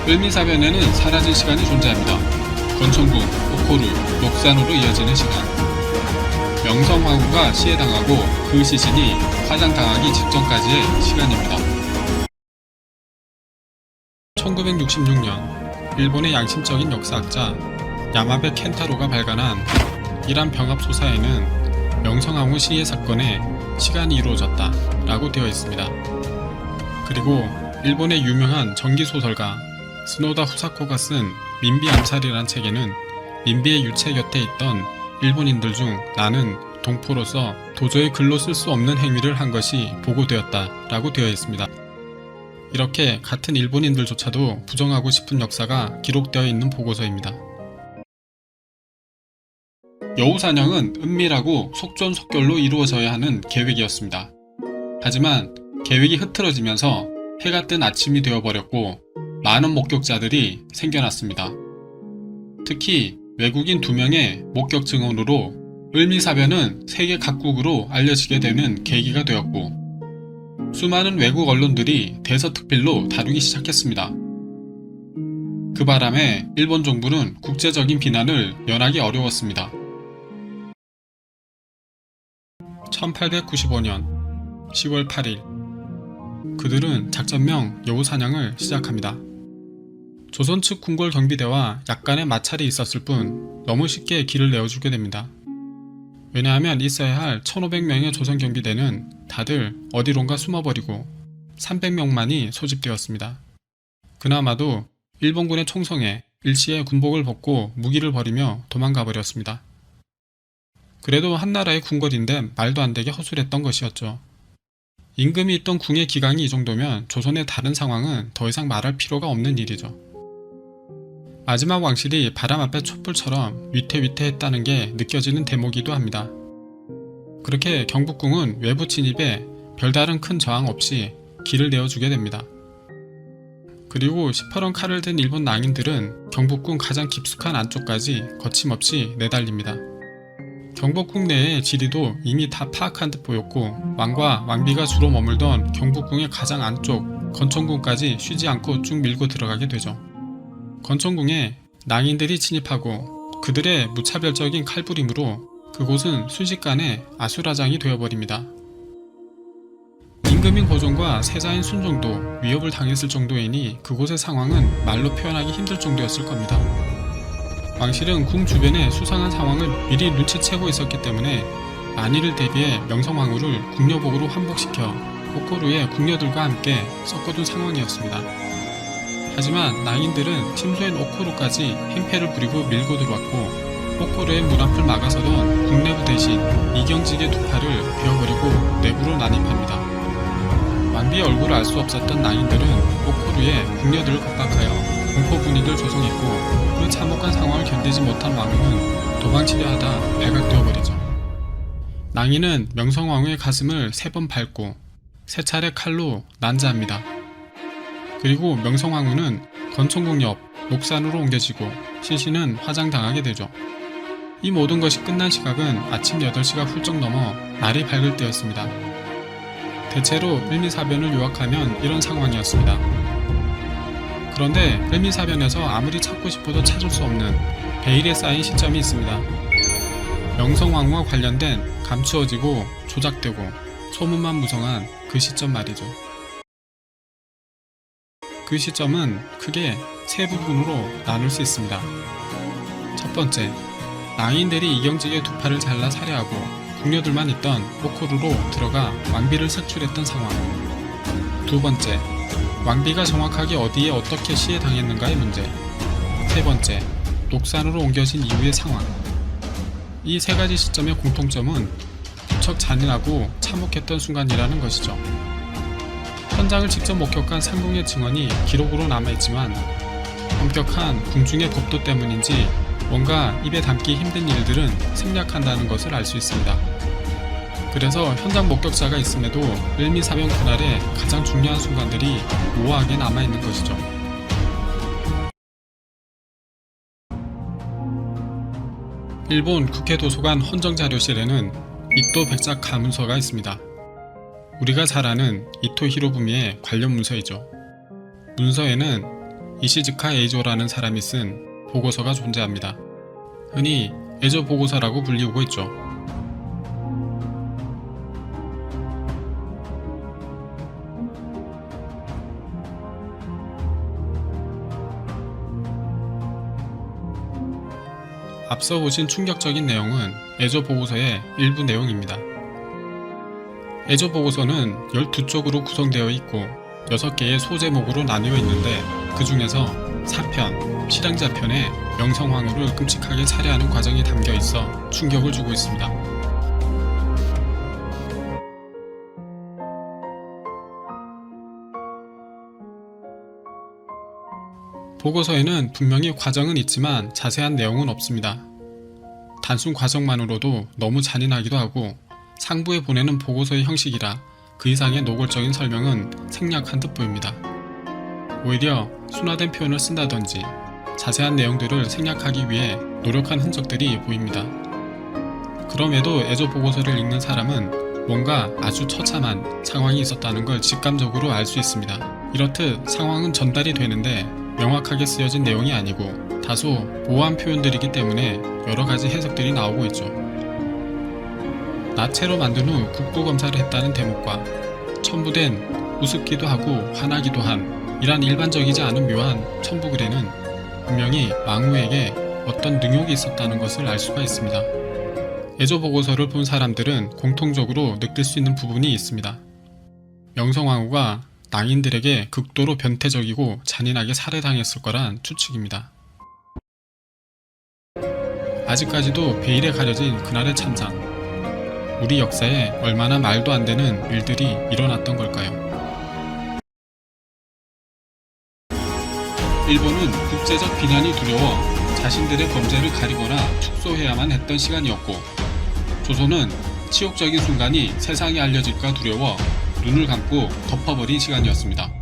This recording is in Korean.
을미사변에는 사라진 시간이 존재합니다. 권총궁, 오코루, 녹산으로 이어지는 시간. 명성황후가 시해당하고 그 시신이 화장당하기 직전까지의 시간입니다. 1966년 일본의 양심적인 역사학자 야마베 켄타로가 발간한 이란 병합소사에는 명성황후 시해 사건에 시간이 이루어졌다 라고 되어 있습니다. 그리고 일본의 유명한 전기소설가 스노다 후사코가 쓴 민비 암살이란 책에는 민비의 유체 곁에 있던 일본인들 중 나는 동포로서 도저히 글로 쓸 수 없는 행위를 한 것이 보고되었다 라고 되어 있습니다. 이렇게 같은 일본인들조차도 부정하고 싶은 역사가 기록되어 있는 보고서입니다. 여우사냥은 은밀하고 속전속결로 이루어져야 하는 계획이었습니다. 하지만 계획이 흐트러지면서 해가 뜬 아침이 되어버렸고 많은 목격자들이 생겨났습니다. 특히 외국인 2명의 목격 증언으로 을미사변은 세계 각국으로 알려지게 되는 계기가 되었고 수많은 외국 언론들이 대서특필로 다루기 시작했습니다. 그 바람에 일본 정부는 국제적인 비난을 면하기 어려웠습니다. 1895년 10월 8일 그들은 작전명 여우사냥을 시작합니다. 조선 측 궁궐 경비대와 약간의 마찰이 있었을 뿐 너무 쉽게 길을 내어주게 됩니다. 왜냐하면 있어야 할 1500명의 조선 경비대는 다들 어디론가 숨어버리고 300명만이 소집되었습니다. 그나마도 일본군의 총성에 일시에 군복을 벗고 무기를 버리며 도망가버렸습니다. 그래도 한나라의 궁궐인데 말도 안되게 허술했던 것이었죠. 임금이 있던 궁의 기강이 이 정도면 조선의 다른 상황은 더 이상 말할 필요가 없는 일이죠. 마지막 왕실이 바람 앞에 촛불처럼 위태위태했다는 게 느껴지는 대목이기도 합니다. 그렇게 경복궁은 외부 침입에 별다른 큰 저항 없이 길을 내어주게 됩니다. 그리고 시퍼런 칼을 든 일본 낭인들은 경복궁 가장 깊숙한 안쪽까지 거침없이 내달립니다. 경복궁 내의 지리도 이미 다 파악한 듯 보였고 왕과 왕비가 주로 머물던 경복궁의 가장 안쪽 건천궁까지 쉬지 않고 쭉 밀고 들어가게 되죠. 건천궁에 낭인들이 침입하고 그들의 무차별적인 칼부림으로 그곳은 순식간에 아수라장이 되어버립니다. 임금인 고종과 세자인 순종도 위협을 당했을 정도이니 그곳의 상황은 말로 표현하기 힘들 정도였을 겁니다. 왕실은 궁 주변의 수상한 상황을 미리 눈치채고 있었기 때문에 만일을 대비해 명성황후를 궁녀복으로 환복시켜 오코루에 궁녀들과 함께 섞어둔 상황이었습니다. 하지만 낭인들은 침소인 오코루까지 행패를 부리고 밀고 들어왔고 오코루의 문 앞을 막아서던 국내부 대신 이경직의 두 팔을 베어버리고 내부로 난입합니다. 왕비의 얼굴을 알 수 없었던 낭인들은 오코루에 궁녀들을 겁박하여 공포 분위기를 조성했고 그 참혹한 상황을 견디지 못한 왕후는 도망치려 하다 발각되어버리죠. 낭인은 명성황후의 가슴을 3번 밟고 3차례 칼로 난자합니다. 그리고 명성황후는 건천궁 옆 녹산으로 옮겨지고 시신은 화장당하게 되죠. 이 모든 것이 끝난 시각은 아침 8시가 훌쩍 넘어 날이 밝을 때였습니다. 대체로 을미사변을 요약하면 이런 상황이었습니다. 그런데 을미사변에서 아무리 찾고 싶어도 찾을 수 없는 베일에 쌓인 시점이 있습니다. 명성황후와 관련된 감추어지고 조작되고 소문만 무성한 그 시점 말이죠. 그 시점은 크게 3부분으로 나눌 수 있습니다. 첫 번째, 낭인들이 이경직의 두 팔을 잘라 살해하고 궁녀들만 있던 오코루로 들어가 왕비를 색출했던 상황. 두 번째, 왕비가 정확하게 어디에 어떻게 시해당했는가의 문제. 세 번째, 녹산으로 옮겨진 이후의 상황. 이 3가지 시점의 공통점은 무척 잔인하고 참혹했던 순간이라는 것이죠. 현장을 직접 목격한 상궁의 증언이 기록으로 남아있지만 엄격한 궁중의 법도 때문인지 뭔가 입에 담기 힘든 일들은 생략한다는 것을 알 수 있습니다. 그래서 현장 목격자가 있음에도 을미사변 그날의 가장 중요한 순간들이 모호하게 남아있는 것이죠. 일본 국회도서관 헌정자료실에는 이토 백작 가문서가 있습니다. 우리가 잘 아는 이토 히로부미의 관련 문서이죠. 문서에는 이시즈카 에이조라는 사람이 쓴 보고서가 존재합니다. 흔히 에조 보고서라고 불리우고 있죠. 앞서 보신 충격적인 내용은 에조 보고서의 일부 내용입니다. 에조 보고서는 12쪽으로 구성되어 있고 6개의 소제목으로 나뉘어 있는데 그 중에서 4편, 실행자편에 명성황후를 끔찍하게 살해하는 과정이 담겨 있어 충격을 주고 있습니다. 보고서에는 분명히 과정은 있지만 자세한 내용은 없습니다. 단순 과정만으로도 너무 잔인하기도 하고 상부에 보내는 보고서의 형식이라 그 이상의 노골적인 설명은 생략한 듯 보입니다. 오히려 순화된 표현을 쓴다든지 자세한 내용들을 생략하기 위해 노력한 흔적들이 보입니다. 그럼에도 에조 보고서를 읽는 사람은 뭔가 아주 처참한 상황이 있었다는 걸 직감적으로 알 수 있습니다. 이렇듯 상황은 전달이 되는데 명확하게 쓰여진 내용이 아니고 다소 모호한 표현들이기 때문에 여러가지 해석들이 나오고 있죠. 나체로 만든 후 국부검사를 했다는 대목과 첨부된 우습기도 하고 화나기도 한 이란 일반적이지 않은 묘한 첨부글에는 분명히 왕후에게 어떤 능욕이 있었다는 것을 알 수가 있습니다. 에조 보고서를 본 사람들은 공통적으로 느낄 수 있는 부분이 있습니다. 명성황후가 낭인들에게 극도로 변태적이고 잔인하게 살해당했을 거란 추측입니다. 아직까지도 베일에 가려진 그날의 찬상, 우리 역사에 얼마나 말도 안 되는 일들이 일어났던 걸까요? 일본은 국제적 비난이 두려워 자신들의 범죄를 가리거나 축소해야만 했던 시간이었고, 조선은 치욕적인 순간이 세상에 알려질까 두려워 눈을 감고 덮어버린 시간이었습니다.